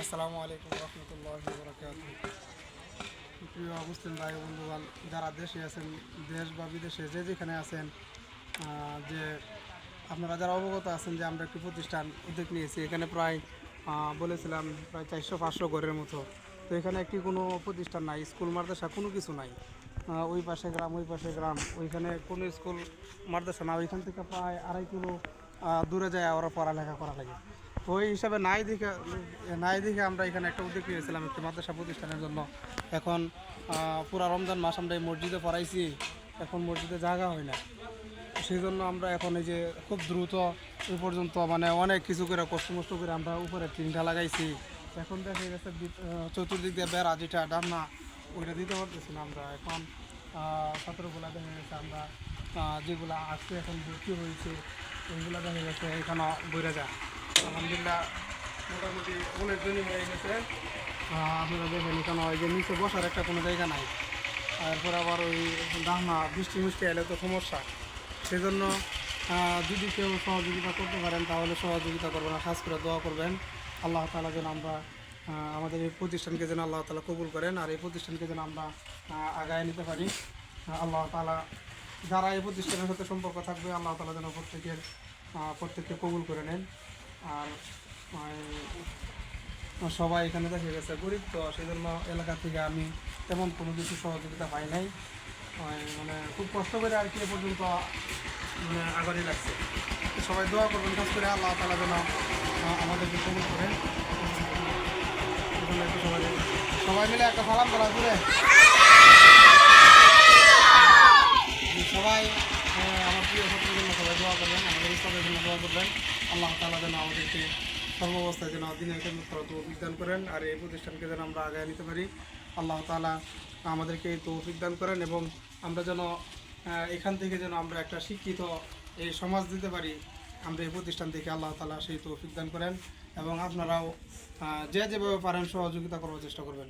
আসসালামু আলাইকুম রহমতুল্লাহি ওয়া বারাকাতুহু। প্রিয় মুসলিম ভাই বন্ধুগণ, যারা দেশে আছেন, দেশ বা বিদেশে যে যেখানে আছেন, যে আপনারা যারা অবগত আছেন যে আমরা একটি প্রতিষ্ঠান উদ্যোগ নিয়েছি। এখানে প্রায় বলেছিলাম প্রায় 400-500 ঘরের মতো। তো এখানে একটি কোনো প্রতিষ্ঠান নাই, স্কুল মাদ্রাসা কোনো কিছু নাই। ওই পাশে গ্রাম, ওই পাশে গ্রাম, ওইখানে কোনো স্কুল মাদ্রাসা না। ওইখান থেকে প্রায় 2.5 কিলো দূরে যায় ওরা পড়ালেখা করা লাগে। তো ওই হিসাবে নাই দেখে আমরা এখানে একটা উদ্যোগ নিয়েছিলাম একটি মাদ্রাসা প্রতিষ্ঠানের জন্য। এখন পুরা রমজান মাস আমরা এই মসজিদে পড়াইছি, এখন মসজিদে জায়গা হয় না। সেই জন্য আমরা এখন এই যে খুব দ্রুত এই পর্যন্ত মানে অনেক কিছু করে কষ্ট মষ্ট করে আমরা উপরে টিনটা লাগাইছি। এখন দেখা গেছে চতুর্দিক দিয়ে বেড়া যেটা ডান্না ওইটা দিতে পারতেছি না আমরা। এখন ছাত্রগুলা দেখা গেছে আমরা যেগুলা আসছে এখন ভর্তি হয়েছে ওইগুলো দেখা গেছে এখানে বইরা যায়। আলহামদুলিল্লাহ মোটামুটি অনেক দিনই হয়ে গেছে। আপনারা দেখেন এখানে ওই যে নিচে বসার একটা কোনো জায়গা নাই। তারপর আবার ওই ডান্না বৃষ্টি মিষ্টি এলে তো সমস্যা। সেই জন্য যদি কেউ সহযোগিতা করতে পারেন তাহলে সহযোগিতা করবেন, আর খাস করে দোয়া করবেন আল্লাহ তাআলা যেন আমরা আমাদের এই প্রতিষ্ঠানকে যেন আল্লাহ তাআলা কবুল করেন, আর এই প্রতিষ্ঠানকে যেন আমরা আগায় নিতে পারি। আল্লাহ তাআলা যারা এই প্রতিষ্ঠানের সাথে সম্পর্ক থাকবে আল্লাহ তাআলা যেন প্রত্যেককে কবুল করে নেন। আর সবাই এখানে দেখা গেছে গরিব, তো সেই জন্য এলাকা থেকে আমি তেমন কোনো কিছু সহযোগিতা পাই নাই। মানে খুব কষ্ট করে আর কি এ পর্যন্ত মানে আগারই লাগছে। সবাই দোয়া করবেন খাস করে আল্লাহ তাআলা যেন আমাদেরকে কবুল করেন। এজন্য একটু সবাই মিলে একটা সালাম করা ঘুরে সবাই আমার প্রিয় ছাত্রের জন্য সবাই দোয়া করবেন, আমাদের ইসলামের জন্য দোয়া করবেন। আল্লাহ তাআলা যেন আমাদেরকে সর্বাবস্থায় যেন দিনের খেদমত করার তৌফিক দান করেন, আর এই প্রতিষ্ঠানকে যেন আমরা আগায় নিতে পারি। আল্লাহ তাআলা আমাদেরকে এই তৌফিক দান করেন এবং আমরা যেন এখান থেকে যেন আমরা একটা শিক্ষিত এই সমাজ দিতে পারি। আমরা এই প্রতিষ্ঠান থেকে আল্লাহ তাআলা সেই তৌফিক দান করেন এবং আপনারাও যে যেভাবে পারেন সহযোগিতা করার চেষ্টা করবেন।